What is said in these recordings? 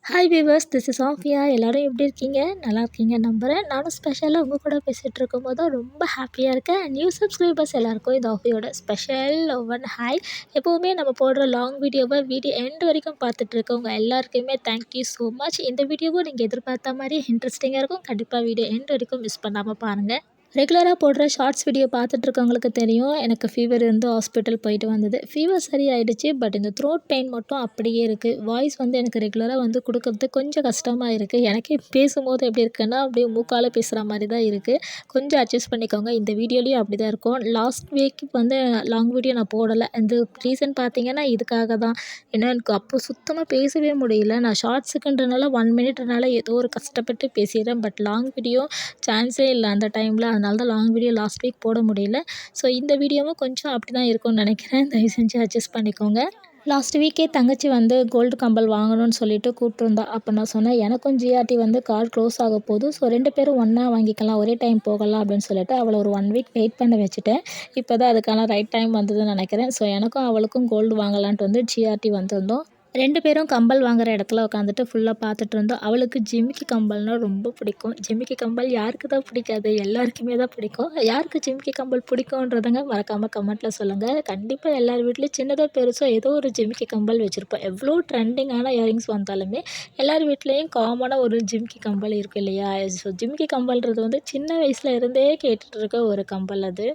Hi viewers, this is Afiya. எல்லோரும் எப்படி இருக்கீங்க? நல்லா இருக்கீங்க நம்புகிறேன். நானும் ஸ்பெஷலாக உங்கள் கூட பேசிகிட்டு இருக்கும்போது தான் ரொம்ப ஹாப்பியாக இருக்கேன். நியூ சப்ஸ்கிரைபர்ஸ் எல்லாருக்கும் இந்த ஆஃபியோட ஸ்பெஷல் ஒன் ஹாய். எப்போவுமே நம்ம போடுற லாங் வீடியோ எண்ட் வரைக்கும் பார்த்துட்டு இருக்கவங்க எல்லாருக்குமே தேங்க்யூ ஸோ மச். இந்த வீடியோவும் நீங்கள் எதிர்பார்த்த மாதிரி இன்ட்ரெஸ்டிங்காக இருக்கும். கண்டிப்பாக வீடியோ எண்ட் வரைக்கும் மிஸ் பண்ணாமல் பாருங்கள். ரெகுலராக போடுற ஷார்ட்ஸ் வீடியோ பார்த்துட்ருக்கவங்களுக்கு தெரியும், எனக்கு ஃபீவர் இருந்து ஹாஸ்பிட்டல் போயிட்டு வந்தது. ஃபீவர் சரியாயிடுச்சு, பட் இந்த த்ரோட் பெயின் மட்டும் அப்படியே இருக்குது. வாய்ஸ் எனக்கு ரெகுலராக கொடுக்கறது கொஞ்சம் கஷ்டமாக இருக்குது. எனக்கே பேசும்போது எப்படி இருக்குன்னா, அப்படியே மூக்கால் பேசுகிற மாதிரி தான் இருக்குது. கொஞ்சம் அட்ஜஸ்ட் பண்ணிக்கோங்க. இந்த வீடியோலேயும் அப்படி தான் இருக்கும். லாஸ்ட் வீக் லாங் வீடியோ நான் போடலை. இந்த ரீசன் பார்த்தீங்கன்னா இதுக்காக தான். ஏன்னா எனக்கு அப்போ சுத்தமாக பேசவே முடியல. நான் ஷார்ட்ஸுக்குன்றனால 1 மினிட்னால ஏதோ ஒரு கஷ்டப்பட்டு பேசிடுறேன். பட் லாங் வீடியோ சான்ஸே இல்லை அந்த டைமில். அதனால தான் லாங் வீடியோ லாஸ்ட் வீக் போட முடியல. ஸோ இந்த வீடியோவும் கொஞ்சம் அப்படி தான் இருக்கும்னு நினைக்கிறேன். தயவு செஞ்சு அட்ஜஸ்ட் பண்ணிக்கோங்க. லாஸ்ட் வீக்கே தங்கச்சி கோல்டு கம்பல் வாங்கணும்னு சொல்லிட்டு கூப்பிட்டுருந்தா. அப்போ நான் சொன்னேன், எனக்கும் ஜிஆர்டி கார்டு க்ளோஸ் ஆக போகுது. ஸோ 2 பேரும் ஒன்றா வாங்கிக்கலாம், ஒரே டைம் போகலாம் அப்படின்னு சொல்லிட்டு அவளை ஒரு 1 வீக் வெயிட் பண்ண வச்சுட்டேன். இப்போ தான் அதுக்கான ரைட் டைம் வந்ததுன்னு நினைக்கிறேன். ஸோ எனக்கும் அவளுக்கும் கோல்டு வாங்கலான்ட்டு ஜிஆர்டி வந்திருந்தோம். 2 பேரும் கம்பல் வாங்குற இடத்துல உட்காந்துட்டு ஃபுல்லாக பார்த்துட்டு இருந்தோம். அவளுக்கு ஜிமிக்கி கம்பல்னால் ரொம்ப பிடிக்கும். ஜிமிக்கி கம்பல் யாருக்கு தான் பிடிக்காது? எல்லாருக்குமே தான் பிடிக்கும். யாருக்கு ஜிமிக்கி கம்பல் பிடிக்குன்றதுங்க மறக்காமல் கமெண்ட்டில் சொல்லுங்கள். கண்டிப்பாக எல்லார் வீட்லேயும் சின்னதோ பெருசோ ஏதோ ஒரு ஜிமிக்கி கம்பல் வச்சுருப்போம். எவ்வளோ ட்ரெண்டிங்கான இயரிங்ஸ் வந்தாலுமே எல்லார் வீட்லேயும் காமனாக ஒரு ஜிமிக்கி கம்பல் இருக்குது இல்லையா? ஸோ ஜிமிக்கி கம்பல்ன்றது சின்ன வயசில் இருந்தே கேட்டுட்டு இருக்க ஒரு கம்பல் அது.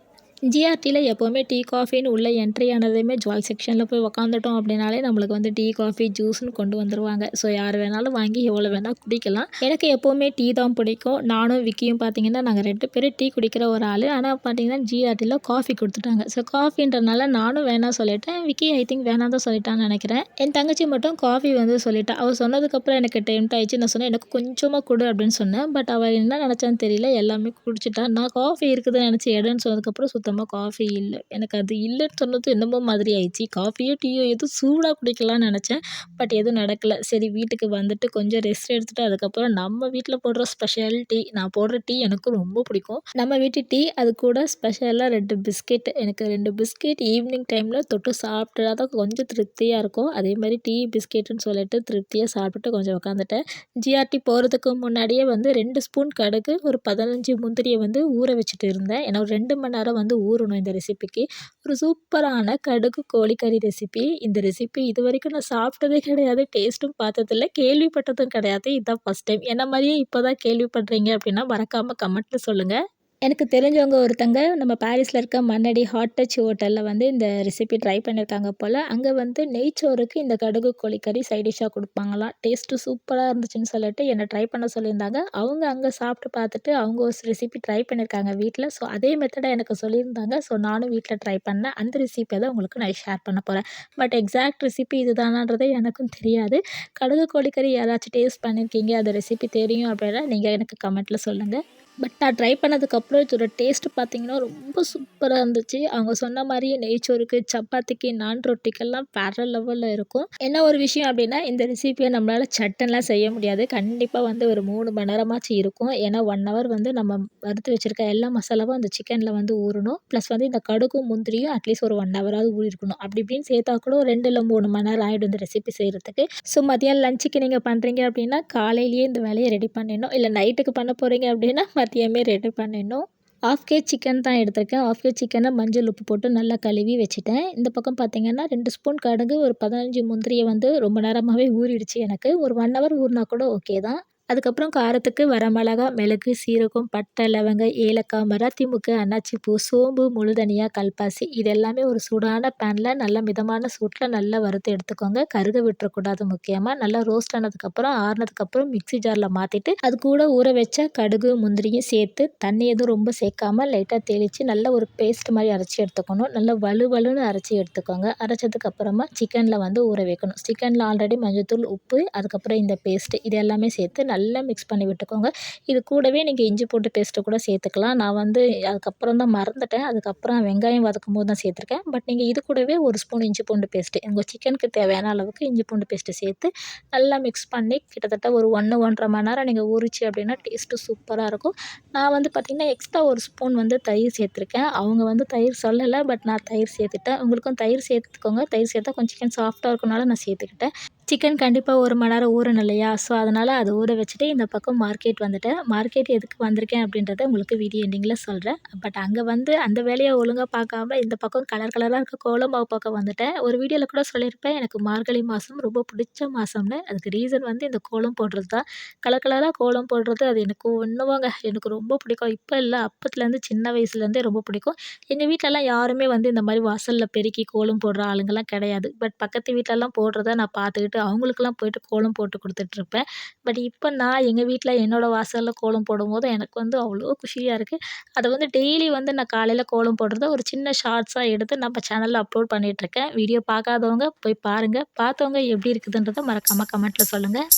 ஜிஆர்டியில் எப்போவுமே டீ காஃபின்னு உள்ளே என்ட்ரி ஆனதுமே ஜாய் செக்ஷனில் போய் உக்காந்துட்டோம் அப்படின்னாலே நம்மளுக்கு டீ காஃபி ஜூஸ்னு கொண்டு வந்துடுவாங்க. ஸோ யார் வேணாலும் வாங்கி எவ்வளோ வேணால் குடிக்கலாம். எனக்கு எப்போவுமே டீ தான் பிடிக்கும். நானும் விக்கியும் பார்த்தீங்கன்னா நாங்கள் 2 பேரும் டீ குடிக்கிற ஒரு ஆள். ஆனால் பார்த்தீங்கன்னா ஜிஆர்டியில் காஃபி கொடுத்துட்டாங்க. ஸோ காஃபின்றனால நானும் வேணாம் சொல்லிட்டேன். விக்கி ஐ திங்க் வேணாம் தான் சொல்லிட்டான்னு நினைக்கிறேன். என் தங்கச்சி மட்டும் காஃபி சொல்லிட்டா. அவள் சொன்னதுக்கப்புறம் எனக்கு டெம்ட் ஆயிடுச்சு. நான் சொன்னேன், எனக்கு கொஞ்சமாக கொடு அப்படின்னு சொன்னேன். பட் அவள் என்ன நினச்சான்னு தெரியல, எல்லாமே குடிச்சிட்டா. நான் காஃபி இருக்குதுன்னு நினச்சி இடன்னு சொன்னதுக்கப்புறம் சுத்தமாக காஃபி இல்லை. எனக்கு அது இல்லைன்னு சொன்னது என்னமோ மாதிரி ஆயிடுச்சு. காஃபியோ டீயோ எதுவும் சூடாக குடிக்கலாம்னு நினச்சேன். பட் எதுவும் நடக்கலை. சரி வீட்டுக்கு வந்துட்டு கொஞ்சம் ரெஸ்ட் எடுத்துகிட்டு அதுக்கப்புறம் நம்ம வீட்டில் போடுற ஸ்பெஷல் டீ, நான் போடுற டீ எனக்கு ரொம்ப பிடிக்கும். நம்ம வீட்டு டீ, அது கூட ஸ்பெஷலாக 2 பிஸ்கெட். எனக்கு 2 பிஸ்கெட் ஈவினிங் டைமில் தொட்டு சாப்பிட்டா தான் கொஞ்சம் திருப்தியாக இருக்கும். அதே மாதிரி டீ பிஸ்கெட்டுன்னு சொல்லிட்டு திருப்தியாக சாப்பிட்டுட்டு கொஞ்சம் உட்காந்துட்டேன். ஜிஆர்டி போகிறதுக்கு முன்னாடியே 2 ஸ்பூன் கடுகு, ஒரு 15 முந்திரியை ஊற வச்சுட்டு இருந்தேன். ஏன்னா ஒரு 2 மணி நேரம் ஊறணும் இந்த ரெசிபிக்கு. ஒரு சூப்பரான கடுகு கோழிக்கறி ரெசிபி. இந்த ரெசிபி இது வரைக்கும் நான் சாப்பிட்டதே கிடையாது, டேஸ்ட்டும் பார்த்ததில்ல, கேள்விப்பட்டதும் கிடையாது. இதுதான் ஃபஸ்ட் டைம். என்ன மாதிரியே இப்போ தான் கேள்விப்படுறீங்க அப்படின்னா மறக்காமல் கமெண்ட்டில் சொல்லுங்கள். எனக்கு தெரிஞ்சவங்க ஒருத்தங்க நம்ம பாரிஸில் இருக்க மன்னடி ஹாட் டச் ஹோட்டலில் இந்த ரெசிபி ட்ரை பண்ணியிருக்காங்க போல். அங்கே நெய்ச்சோறுக்கு இந்த கடுகு கோழிக்கறி சைட் டிஷ்ஷாக கொடுப்பாங்களாம். டேஸ்ட்டு சூப்பராக இருந்துச்சுன்னு சொல்லிட்டு என்னை ட்ரை பண்ண சொல்லியிருந்தாங்க. அவங்க அங்கே சாப்பிட்டு பார்த்துட்டு அவங்க ஒரு ரெசிபி ட்ரை பண்ணியிருக்காங்க வீட்டில். ஸோ அதே மெத்தடை எனக்கு சொல்லியிருந்தாங்க. ஸோ நானும் வீட்டில் ட்ரை பண்ணேன். அந்த ரெசிபியை தான் உங்களுக்கு நான் ஷேர் பண்ண போகிறேன். பட் எக்ஸாக்ட் ரெசிபி இதுதானான்றதே எனக்கும் தெரியாது. கடுகு கோழிக்கறி யாராச்சும் டேஸ்ட் பண்ணியிருக்கீங்க, அந்த ரெசிபி தெரியும் அப்படின்னா நீங்கள் எனக்கு கமெண்ட்டில் சொல்லுங்கள். பட் நான் ட்ரை பண்ணதுக்கப்புறம் இதோட டேஸ்ட்டு பார்த்தீங்கன்னா ரொம்ப சூப்பராக இருந்துச்சு. அவங்க சொன்ன மாதிரியே நெய்ச்சோறுக்கு, சப்பாத்திக்கு, நான் ரொட்டிக்கெல்லாம் வேற லெவலில் இருக்கும். என்ன ஒரு விஷயம் அப்படின்னா, இந்த ரெசிபியை நம்மளால் சட்டெல்லாம் செய்ய முடியாது. கண்டிப்பாக ஒரு 3 மணி நேரமாச்சும் இருக்கும். ஏன்னா 1 ஹவர் நம்ம வறுத்து வச்சுருக்க எல்லா மசாலாவும் அந்த சிக்கனில் ஊறணும். ப்ளஸ் இந்த கடுகும் முந்திரியும் அட்லீஸ்ட் ஒரு 1 ஹவராவது ஊறியிருக்கணும். அப்படி இப்படின்னு சேர்த்தா கூட ஒரு 2 இல்லை 3 மணி நேரம் ஆகிடும் இந்த ரெசிபி செய்கிறதுக்கு. ஸோ மதியம் லஞ்சுக்கு நீங்கள் பண்ணுறீங்க அப்படின்னா காலையிலேயே இந்த வேலையை ரெடி பண்ணிடணும். இல்லை நைட்டுக்கு பண்ண போகிறீங்க அப்படின்னா மதியமே ரெடி பண்ணிடணும். 1/2 கேஜ் சிக்கன் தான் எடுத்திருக்கேன். 1/2 கேஜ் சிக்கனை மஞ்சள் உப்பு போட்டு நல்லா கழுவி வச்சுட்டேன். இந்த பக்கம் பார்த்தீங்கன்னா 2 ஸ்பூன் கடுகு, ஒரு 15 முந்திரியை ரொம்ப நேரமாகவே ஊறிடுச்சு எனக்கு. ஒரு 1 ஹவர் ஊறினா கூட ஓகே தான். அதுக்கப்புறம் காரத்துக்கு வரமிளகா, மிளகு, சீரகம், பட்டை, லவங்கம், ஏலக்காய், மராத்தி முக்கு, அன்னாச்சிப்பூ, சோம்பு, முழுதனியா, கல்பாசி இது எல்லாமே ஒரு சூடான பேனில் நல்ல மிதமான சூட்டில் நல்லா வறுத்து எடுத்துக்கோங்க. கருக விட்டுறக்கூடாது முக்கியமாக. நல்லா ரோஸ்ட் ஆனதுக்கப்புறம் ஆறுனதுக்கப்புறம் மிக்ஸி ஜாரில் மாற்றிட்டு அது கூட ஊற வச்ச கடுகு, முந்திரியும் சேர்த்து தண்ணி எதுவும் ரொம்ப சேர்க்காம லைட்டாக தெளித்து நல்ல ஒரு பேஸ்ட் மாதிரி அரைச்சி எடுத்துக்கணும். நல்லா வலுவலுன்னு அரைச்சி எடுத்துக்கோங்க. அரைச்சதுக்கப்புறமா சிக்கனில் வந்து ஊற வைக்கணும். சிக்கனில் ஆல்ரெடி மஞ்சள்தூள், உப்பு, அதுக்கப்புறம் இந்த பேஸ்ட்டு இது எல்லாமே சேர்த்து நல்லா மிக்ஸ் பண்ணி விட்டுக்கோங்க. இது கூடவே நீங்கள் இஞ்சி பூண்டு பேஸ்ட்டு கூட சேர்த்துக்கலாம். நான் வந்து அதுக்கப்புறம் தான் மறந்துட்டேன். அதுக்கப்புறம் வெங்காயம் வதக்கும்போது தான் சேர்த்துருக்கேன். பட் நீங்கள் இது கூடவே ஒரு ஸ்பூன் இஞ்சி பூண்டு பேஸ்ட்டு உங்கள் சிக்கனுக்கு தேவையான அளவுக்கு இஞ்சி பூண்டு பேஸ்ட்டு சேர்த்து நல்லா மிக்ஸ் பண்ணி கிட்டத்தட்ட ஒரு 1, 1.5 மணி நேரம் நீங்கள் ஊறிச்சு அப்படின்னா டேஸ்ட்டு சூப்பராக இருக்கும். நான் வந்து பார்த்திங்கன்னா எக்ஸ்ட்ரா ஒரு ஸ்பூன் வந்து தயிர் சேர்த்துருக்கேன். அவங்க வந்து தயிர் சொல்லலை, பட் நான் தயிர் சேர்த்துட்டேன். உங்களுக்கும் தயிர் சேர்த்துக்கோங்க. தயிர் சேர்த்தா கொஞ்சம் சிக்கன் சாஃப்ட்டாக இருக்கனால நான் சேர்த்துக்கிட்டேன். சிக்கன் கண்டிப்பாக 1 மணி நேரம் ஊறணும் இல்லையா? ஸோ அதனால் அதை ஊற வச்சுட்டு இந்த பக்கம் மார்க்கெட் வந்துட்டேன். மார்க்கெட் எதுக்கு வந்திருக்கேன் அப்படின்றத உங்களுக்கு வீடியோ எண்டிங்கில் சொல்கிறேன். பட் அங்கே வந்து அந்த வேலையை ஒழுங்காக பார்க்காம இந்த பக்கம் கலர் கலராக இருக்க கோலம் மாவு பார்க்க வந்துட்டேன். ஒரு வீடியோவில் கூட சொல்லியிருப்பேன், எனக்கு மார்கழி மாதம் ரொம்ப பிடிச்ச மாதம்னு. அதுக்கு ரீசன் வந்து இந்த கோலம் போடுறது தான். கலர் கலராக கோலம் போடுறது அது எனக்கு ஒன்றுவாங்க எனக்கு ரொம்ப பிடிக்கும். இப்போ இல்லை, அப்பத்துலேருந்து சின்ன வயசுலேருந்தே ரொம்ப பிடிக்கும். எங்கள் வீட்டிலலாம் யாருமே வந்து இந்த மாதிரி வாசலில் பெருக்கி கோலம் போடுற ஆளுங்கள்லாம் கிடையாது. பட் பக்கத்து வீட்டிலலாம் போடுறத நான் பார்த்துக்கிட்டு அவங்களுக்கெல்லாம் போயிட்டு கோலம் போட்டு கொடுத்துட்ருப்பேன். பட் இப்போ நான் எங்கள் வீட்டில் என்னோடய வாசலில் கோலம் போடும்போது எனக்கு வந்து அவ்வளோ குஷியாக இருக்குது. அதை வந்து டெய்லி வந்து நான் காலையில் கோலம் போடுறத ஒரு சின்ன ஷார்ட்ஸாக எடுத்து நம்ம சேனலில் அப்லோட் பண்ணிகிட்ருக்கேன். வீடியோ பார்க்காதவங்க போய் பாருங்கள். பார்த்தவங்க எப்படி இருக்குதுன்றதை மறக்காமல் கமெண்ட்டில் சொல்லுங்கள்.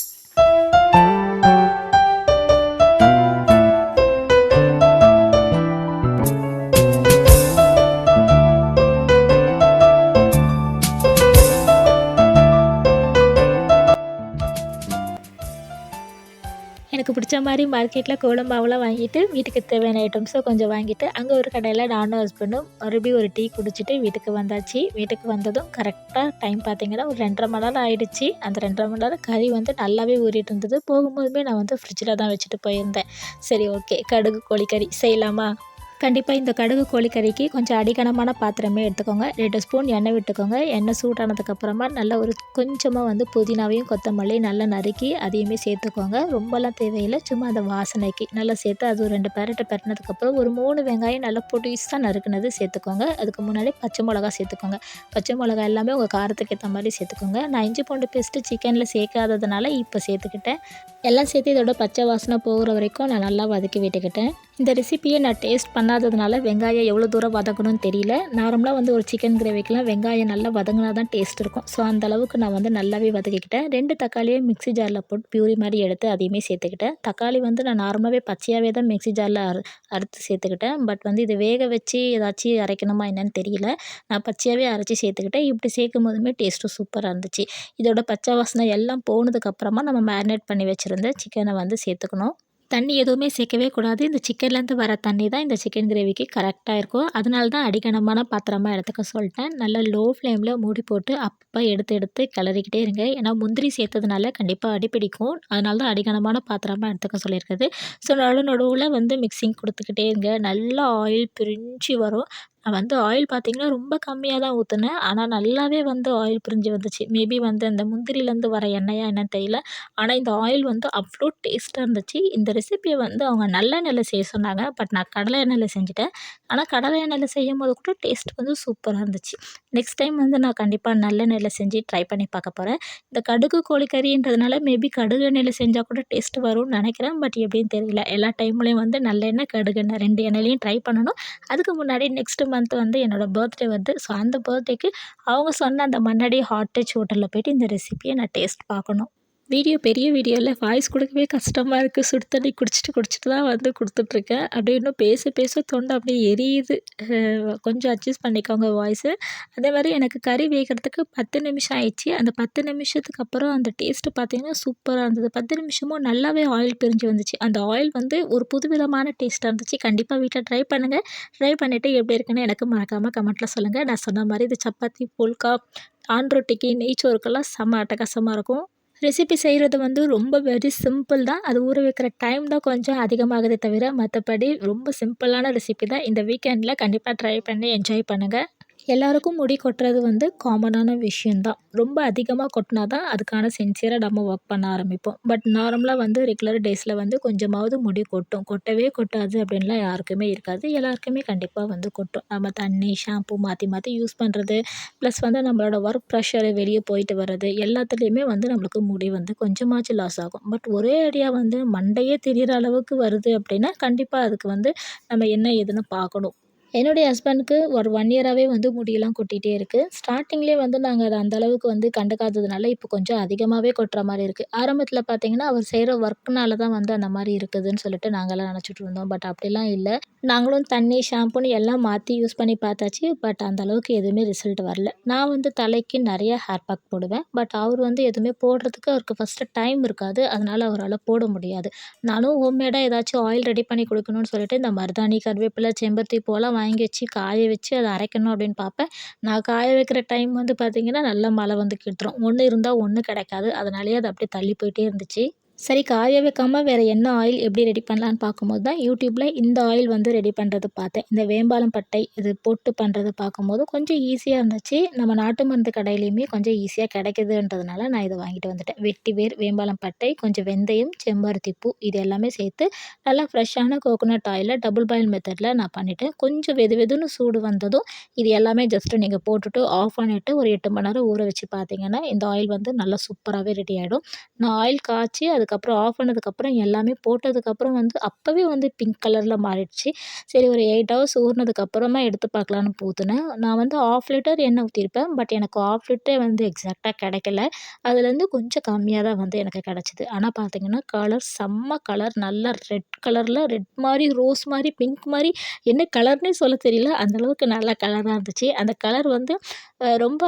எனக்கு பிடிச்ச மாதிரி மார்க்கெட்டில் கோலம் மாவுலாம் வாங்கிட்டு வீட்டுக்கு தேவையான ஐட்டம்ஸை கொஞ்சம் வாங்கிட்டு அங்கே ஒரு கடையில் நானும் ஹஸ்பண்டும் மறுபடியும் ஒரு டீ குடிச்சிட்டு வீட்டுக்கு வந்தாச்சு. வீட்டுக்கு வந்ததும் கரெக்டாக டைம் பார்த்திங்கன்னா ஒரு 2.5 மணி நேரம் ஆகிடுச்சு. அந்த 2.5 மணி நேரம் கறி வந்து நல்லாவே ஊறிட்டு இருந்தது. போகும்போதுமே நான் வந்து ஃப்ரிட்ஜில் தான் வச்சுட்டு போயிருந்தேன். சரி, ஓகே, கடுகு கோழிக்கறி செய்யலாமா? கண்டிப்பாக இந்த கடுகு கோழிக்கறிக்கு கொஞ்சம் அடிகனமான பாத்திரமே எடுத்துக்கோங்க. 2 ஸ்பூன் எண்ணெய் விட்டுக்கோங்க. எண்ணெய் சூடானதுக்கப்புறமா நல்லா ஒரு கொஞ்சமாக வந்து புதினாவையும் கொத்தமல்லி நல்லா நறுக்கி அதையுமே சேர்த்துக்கோங்க. ரொம்பலாம் தேவையில்லை, சும்மா அந்த வாசனைக்கு நல்லா சேர்த்து அது ஒரு 2 பெரட்டு பெரட்டினதுக்கப்புறம் ஒரு 3 வெங்காயம் நல்லா பொடிசாக நறுக்குனது சேர்த்துக்கோங்க. அதுக்கு முன்னாடி பச்சை மிளகா சேர்த்துக்கோங்க. பச்சை மிளகா எல்லாமே உங்கள் காரத்துக்கு ஏற்ற மாதிரி சேர்த்துக்கோங்க. நான் இஞ்சி பூண்டு பேஸ்ட்டு சிக்கனில் சேர்க்காததுனால இப்போ சேர்த்துக்கிட்டேன். எல்லாம் சேர்த்து இதோட பச்சை வாசனை போகிற வரைக்கும் நான் நல்லா வதக்கி விட்டுக்கிட்டேன். இந்த ரெசிப்பியை நான் டேஸ்ட் பண்ணாததுனால வெங்காயம் எவ்வளோ தூரம் வதங்கணும்னு தெரியல. நார்மலாக வந்து ஒரு சிக்கன் கிரேவிக்கெலாம் வெங்காயம் நல்லா வதங்கினா தான் டேஸ்ட் இருக்கும். ஸோ அந்தளவுக்கு நான் வந்து நல்லாவே வதக்கிக்கிட்டேன். 2 தக்காளியை மிக்ஸி ஜாரில் போட்டு பியூரி மாதிரி எடுத்து அதையுமே சேர்த்துக்கிட்டேன். தக்காளி வந்து நான் நார்மலாகவே பச்சையாகவே தான் மிக்ஸி ஜாரில் அறுத்து சேர்த்துக்கிட்டேன். பட் வந்து இது வேக வச்சு ஏதாச்சும் அரைக்கணுமா என்னன்னு தெரியல. நான் பச்சையாகவே அரைச்சி சேர்த்துக்கிட்டேன். இப்படி சேர்க்கும் போதுமே டேஸ்ட்டும் சூப்பராக இருந்துச்சு. இதோட பச்சை வாசனை எல்லாம் போனதுக்கப்புறமா நம்ம மேரினேட் பண்ணி வச்சுருந்த சிக்கனை வந்து சேர்த்துக்கணும். தண்ணி எதுவுமே சேர்க்கவே கூடாது. இந்த சிக்கன்லேருந்து வர தண்ணி தான் இந்த சிக்கன் கிரேவிக்கு கரெக்டாக இருக்கும். அதனால தான் அடிகனமான பாத்திரமாக எடுத்துக்க சொல்லிட்டேன். நல்லா லோ ஃப்ளேமில் மூடி போட்டு அப்போ எடுத்து எடுத்து கிளறிக்கிட்டே இருங்க. ஏன்னா முந்திரி சேர்த்ததுனால கண்டிப்பாக அடிப்பிடிக்கும். அதனால தான் அடிகனமான பாத்திரமாக எடுத்துக்க சொல்லியிருக்குது. ஸோ நடுவில் வந்து மிக்சிங் கொடுத்துக்கிட்டே இருங்க. நல்லா ஆயில் பிரிஞ்சு வரும். நான் வந்து ஆயில் பார்த்திங்கன்னா ரொம்ப கம்மியாக தான் ஊற்றினேன். ஆனால் நல்லாவே வந்து ஆயில் பிரிஞ்சு வந்துச்சு. மேபி வந்து அந்த முந்திரிலேருந்து வர எண்ணெயா என்னன்னு தெரியல. ஆனால் இந்த ஆயில் வந்து அவ்வளோ டேஸ்ட்டாக இருந்துச்சு. இந்த ரெசிபியை வந்து அவங்க நல்லெண்ணெயில் செய்ய சொன்னாங்க. பட் நான் கடலை எண்ணெயில் செஞ்சுட்டேன். ஆனால் கடலை எண்ணெயில் செய்யும்போது கூட டேஸ்ட் வந்து சூப்பராக இருந்துச்சு. நெக்ஸ்ட் டைம் வந்து நான் கண்டிப்பாக நல்லெண்ணெயில் செஞ்சு ட்ரை பண்ணி பார்க்க போகிறேன். இந்த கடுகு கோழிக்கறின்றதுனால மேபி கடுகு எண்ணெயில் செஞ்சால் கூட டேஸ்ட் வரும்னு நினைக்கிறேன். பட் எப்படின்னு தெரியல. எல்லா டைம்லேயும் வந்து நல்லெண்ணெய், கடுகு எண்ணெய் 2 எண்ணெயிலையும் ட்ரை பண்ணணும். அதுக்கு முன்னாடி நெக்ஸ்ட் மந்த் வந்து என்னோடய பர்த்டே வருது. ஸோ அந்த பர்த்டேக்கு அவங்க சொன்ன அந்த மண்ணடி ஹாட் டச் ஹோட்டலில் போய்ட்டு இந்த ரெசிபியை நான் டேஸ்ட் பார்க்கணும். பெரிய வீடியோவில் வாய்ஸ் கொடுக்கவே கஷ்டமாக இருக்குது. சுடு தண்ணி குடிச்சிட்டு தான் வந்து கொடுத்துட்ருக்கேன். அப்படியே இன்னும் பேச தொண்டை அப்படியே எரியுது. கொஞ்சம் அட்ஜஸ்ட் பண்ணிக்கோங்க வாய்ஸு. அதே மாதிரி எனக்கு கறி வேகிறதுக்கு 10 நிமிஷம் ஆயிடுச்சு. அந்த 10 நிமிஷத்துக்கு அப்புறம் அந்த டேஸ்ட்டு பார்த்திங்கன்னா சூப்பராக இருந்தது. 10 நிமிஷமும் நல்லாவே ஆயில் பிரிஞ்சு வந்துச்சு. அந்த ஆயில் வந்து ஒரு புதுவிதமான டேஸ்ட்டாக இருந்துச்சு. கண்டிப்பாக வீட்டில் ட்ரை பண்ணுங்கள். ட்ரை பண்ணிவிட்டு எப்படி இருக்குன்னு எனக்கு மறக்காமல் கமெண்ட்டில் சொல்லுங்கள். நான் சொன்ன மாதிரி இது சப்பாத்தி, புல்கா, ஆன் ரொட்டிக்கு, நெய்ச்சோறுக்கெல்லாம் செம்ம அட்டகாசமாக இருக்கும். ரெசிபி செய்கிறது வந்து ரொம்ப வெரி சிம்பிள் தான். அது ஊற வைக்கிற டைம் தான் கொஞ்சம் அதிகமாகுதே தவிர மற்றபடி ரொம்ப சிம்பிளான ரெசிபி தான். இந்த வீக்கெண்டில் கண்டிப்பாக ட்ரை பண்ணி என்ஜாய் பண்ணுங்கள். எல்லாருக்கும் முடி கொட்டுறது வந்து காமனான விஷயம் தான். ரொம்ப அதிகமா கொட்டினா தான் அதுக்கான சின்சியராக நம்ம ஒர்க் பண்ண ஆரம்பிப்போம். பட் நார்மலா வந்து ரெகுலர் டேஸில் வந்து கொஞ்சமாவது முடி கொட்டும். கொட்டவே கொட்டாது அப்படின்லாம் யாருக்குமே இருக்காது. எல்லாருக்குமே கண்டிப்பா வந்து கொட்டும். நம்ம தண்ணி, ஷாம்பு மாற்றி மாற்றி யூஸ் பண்ணுறது, ப்ளஸ் வந்து நம்மளோட ஒர்க் ப்ரெஷர் வெளியே போயிட்டு வர்றது எல்லாத்துலேயுமே வந்து நம்மளுக்கு முடி வந்து கொஞ்சமாச்சும் லாஸ் ஆகும். பட் ஒரே அடியா வந்து மண்டையே தெரியிற அளவுக்கு வருது அப்படின்னா, கண்டிப்பா அதுக்கு வந்து நம்ம என்ன ஏதுன்னு பார்க்கணும். என்னுடைய ஹஸ்பண்டுக்கு ஒரு 1 இயராவே வந்து முடியெல்லாம் கொட்டிட்டே இருக்கு. ஸ்டார்ட்டிங்லேயே வந்து நாங்க அத அந்த அளவுக்கு வந்து கண்டுக்காததுனால, இப்போ கொஞ்சம் அதிகமாவே கொட்டுற மாரி இருக்கு. ஆரம்பத்தில பார்த்தீங்கன்னா, அவர் செய்ற ஒர்க்னால தான் வந்து அந்த மாரி இருக்குதுன்னு சொல்லிட்டு நாங்கலாம் நெனச்சுட்டு இருந்தோம். பட் அப்படிலாம் இல்ல. நாங்களும் தண்ணி, ஷாம்புன்னு எல்லாம் மாத்தி யூஸ் பண்ணி பார்த்தாச்சு. பட் அந்த அளவுக்கு எதுவுமே ரிசல்ட் வரல. நான் வந்து தலைக்கு நெறைய ஹேர் பேக் போடுவேன். பட் அவர் வந்து எதுவுமே போடுறதுக்கு அவருக்கு ஃபர்ஸ்ட்டு டைம் இருக்காது. அதனால அவரால போட முடியாது. நானும் ஹோம்மேடா ஏதாச்சும் ஆயில் ரெடி பண்ணி குடுக்கணும்னு சொல்லிட்டு, இந்த மருதாணி, கருவேப்பிலை, செம்பருத்தி பூவெல்லாம் வாங்கி வச்சு, காய வச்சு அத அரைக்கணும் அப்படின்னு பார்ப்பேன். நான் காய வைக்கிற டைம் வந்து பார்த்தீங்கன்னா, நல்லா மழை வந்து கெடுத்துரும். ஒண்ணு இருந்தா ஒண்ணு கிடைக்காது. அதனாலேயே அது அப்படியே தள்ளி போயிட்டே இருந்துச்சு. சரி காய வைக்காம வேற என்ன ஆயில் எப்படி ரெடி பண்ணலான்னு பார்க்கும்போது தான் யூடியூப்ல இந்த ஆயில் வந்து ரெடி பண்ணுறது பார்த்தேன். இந்த வேம்பாலம் பட்டை இது போட்டு பண்ணுறது பார்க்கும்போது கொஞ்சம் ஈஸியா இருந்துச்சு. நம்ம நாட்டு மருந்து கடையிலயுமே கொஞ்சம் ஈஸியா கிடைக்குதுன்றதுனால நான் இத வாங்கிட்டு வந்துட்டேன். வெட்டிவேர், வேம்பாலம் பட்டை, கொஞ்சம் வெந்தயம், செம்பருத்தி பூ இது எல்லாமே சேர்த்து நல்லா ஃப்ரெஷ்ஷான கோகோனட் ஆயில்ல டபுள் பாயில் மெத்தட்ல நான் பண்ணிட்டேன். கொஞ்சம் வெது வெதுன்னு சூடு வந்ததும் இது எல்லாமே ஜஸ்ட்டு நீங்க போட்டுட்டு ஆஃப் பண்ணிட்டு ஒரு 8 மணி நேரம் ஊற வச்சு பார்த்தீங்கன்னா, இந்த ஆயில் வந்து நல்லா சூப்பராவே ரெடி ஆயிடும். நான் ஆயில் காய்ச்சி அதுக்கப்புறம் ஆஃப் பண்ணதுக்கப்புறம் எல்லாமே போட்டதுக்கப்புறம் வந்து அப்பவே வந்து பிங்க் கலர்ல மாறிடுச்சு. சரி ஒரு 8 ஹவர்ஸ் ஊறுனதுக்கப்புறமா எடுத்து பார்க்கலான்னு ஊத்துனேன். நான் வந்து 1/2 லிட்டர் எண்ணெய் ஊத்தியிருப்பேன். பட் எனக்கு 1/2 லிட்டரே வந்து எக்ஸாக்ட்டா கிடைக்கல. அதுலேருந்து கொஞ்சம் கம்மியா தான் வந்து எனக்கு கிடைச்சது. ஆனா பார்த்தீங்கன்னா, கலர் செம்ம கலர் நல்லா ரெட் கலர்ல ரெட் மாரி, ரோஸ் மாரி, பிங்க் மாரி என்ன கலர்ன்னே சொல்ல தெரியல. அந்த அளவுக்கு நல்ல கலரா இருந்துச்சு. அந்த கலர் வந்து ரொம்ப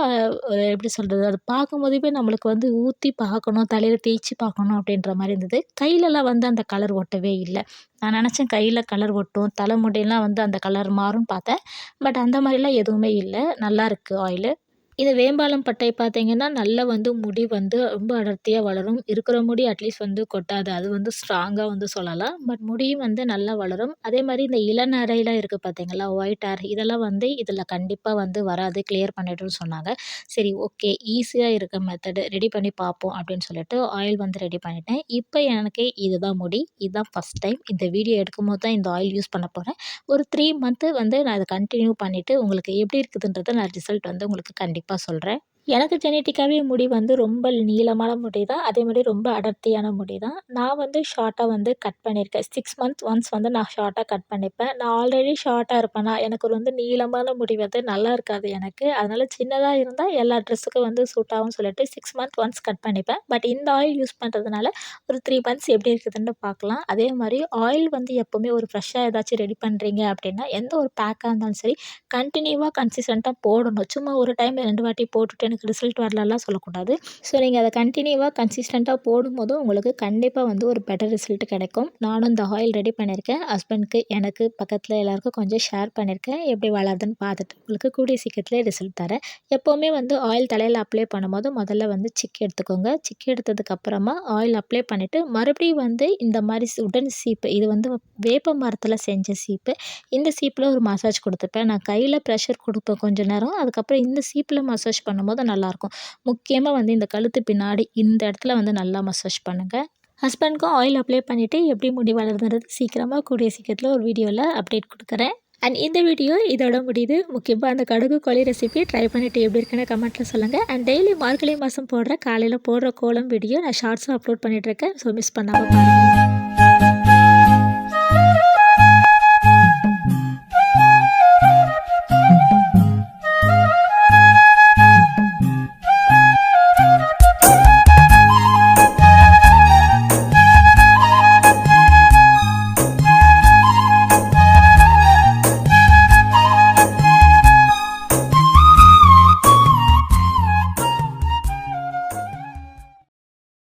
எப்படி சொல்றது? அது பார்க்கும்போதே நம்மளுக்கு வந்து ஊத்தி பார்க்கணும், தலையில தேய்ச்சு பார்க்கணும் அப்படின்ற மாரி இருந்தது. கையிலலாம் வந்து அந்த கலர் ஒட்டவே இல்ல. நான் நெனச்சேன் கையில கலர் ஒட்டும், தலை முடியெல்லாம் வந்து அந்த கலர் மாறும்னு பார்த்தேன். பட் அந்த மாரிலாம் எதுவுமே இல்ல. நல்லாருக்கு ஆயிலு. இது வேம்பாலம் பட்டை பார்த்தீங்கன்னா, நல்லா வந்து முடி வந்து ரொம்ப அடர்த்தியா வளரும். இருக்கிற முடி அட்லீஸ்ட் வந்து கொட்டாது. அது வந்து ஸ்ட்ராங்கா வந்து சொல்லலாம். பட் முடியும் வந்து நல்லா வளரும். அதேமாரி இந்த இளநரைலாம் இருக்கு பார்த்தீங்களா, ஒயிட் ஹேர் இதெல்லாம் வந்து இதில கண்டிப்பா வந்து வராது. கிளியர் பண்ணிடும்னு சொன்னாங்க. சரி ஓகே ஈஸியா இருக்க மெத்தடு ரெடி பண்ணி பார்ப்போம் அப்படின்னு சொல்லிட்டு ஆயில் வந்து ரெடி பண்ணிட்டேன். இப்ப எனக்கு இதுதான் முடி. இதுதான் ஃபர்ஸ்ட் டைம். இந்த வீடியோ எடுக்கும்போது தான் இந்த ஆயில் யூஸ் பண்ண போறேன். ஒரு 3 மந்த்து வந்து நான் அத கன்டின்யூ பண்ணிட்டு உங்களுக்கு எப்படி இருக்குதுன்றத நான் ரிசல்ட் வந்து உங்களுக்கு கண்டிப்பா சொல்றேன். எனக்கு ஜெனட்டிக்காவே முடி வந்து ரொம்ப நீளமான முடி தான். அதேமாரி ரொம்ப அடர்த்தியான முடி தான். நான் வந்து ஷார்ட்டா வந்து கட் பண்ணியிருக்கேன். 6 மந்த்ஸ் ஒன்ஸ் வந்து நான் ஷார்ட்டா கட் பண்ணிப்பேன். நான் ஆல்ரெடி ஷார்ட்டா இருப்பேனா, எனக்கு ஒரு வந்து நீளமான முடி வந்து நல்லா இருக்காது எனக்கு. அதனால சின்னதா இருந்தா எல்லா ட்ரெஸ்ஸுக்கும் வந்து சூட் ஆகும்னு சொல்லிட்டு 6 மந்த் ஒன்ஸ் கட் பண்ணிப்பேன். பட் இந்த ஆயில் யூஸ் பண்ணுறதுனால ஒரு 3 மந்த்ஸ் எப்படி இருக்குதுன்னு பார்க்கலாம். அதேமாரி ஆயில் வந்து எப்பவுமே ஒரு ஃப்ரெஷ்ஷா ஏதாச்சும் ரெடி பண்ணுறீங்க அப்படின்னா, எந்த ஒரு பேக்கா இருந்தாலும் சரி, கன்டினியூவா கன்சிஸ்டன்ட்டா போடணும். சும்மா ஒரு டைம் 2 வாட்டி போட்டுட்டு எனக்கு ரிசல்ட் வரலலாம் சொல்லக்கூடாது. ஸோ நீங்க அத கன்டினியூவா கன்சிஸ்டன்ட்டா போடும்போது உங்களுக்கு கண்டிப்பா வந்து ஒரு பெட்டர் ரிசல்ட் கிடைக்கும். நானும் இந்த ஆயில் ரெடி பண்ணியிருக்கேன். ஹஸ்பண்ட்க்கு, எனக்கு, பக்கத்துல எல்லாருக்கும் கொஞ்சம் ஷேர் பண்ணியிருக்கேன். எப்படி வளருதுன்னு பார்த்துட்டு உங்களுக்கு கூடிய சீக்கிரத்திலே ரிசல்ட் தரேன். எப்பவுமே வந்து ஆயில் தலையில அப்ளை பண்ணும்போது முதல்ல வந்து சிக்கு எடுத்துக்கோங்க. சிக்கு எடுத்ததுக்கப்புறமா ஆயில் அப்ளை பண்ணிட்டு மறுபடியும் வந்து இந்த மாரி உடன் சீப்பு இது வந்து வேப்ப மரத்தில செஞ்ச சீப்பு. இந்த சீப்புல ஒரு மசாஜ் குடுத்துப்பேன். நான் கையில ப்ரெஷர் குடுப்பேன் கொஞ்ச நேரம். அதுக்கப்புறம் இந்த சீப்புல மசாஜ் பண்ணும்போது நல்லாயிருக்கும். முக்கியமா வந்து இந்த கழுத்து பின்னாடி இந்த இடத்துல வந்து நல்லா மசாஜ் பண்ணுங்க. ஹஸ்பண்ட்க்கும் ஆயில் அப்ளை பண்ணிவிட்டு எப்படி முடி வளருதுன்றது சீக்கிரமா கூடிய சீக்கிரத்தில ஒரு வீடியோல அப்டேட் குடுக்குறேன். அண்ட் இந்த வீடியோ இதோட முடியுது. முக்கியமா அந்த கடுகு கோழி ரெசிபி ட்ரை பண்ணிட்டு எப்படி இருக்குன்னு கமெண்ட்ல சொல்லுங்க. அண்ட் டெய்லி மார்கழி மாசம் போடுற காலையில போடுற கோலம் வீடியோ நான் ஷார்ட்ஸா அப்லோட் பண்ணிட்டுருக்கேன். ஸோ மிஸ் பண்ணாம பாருங்க.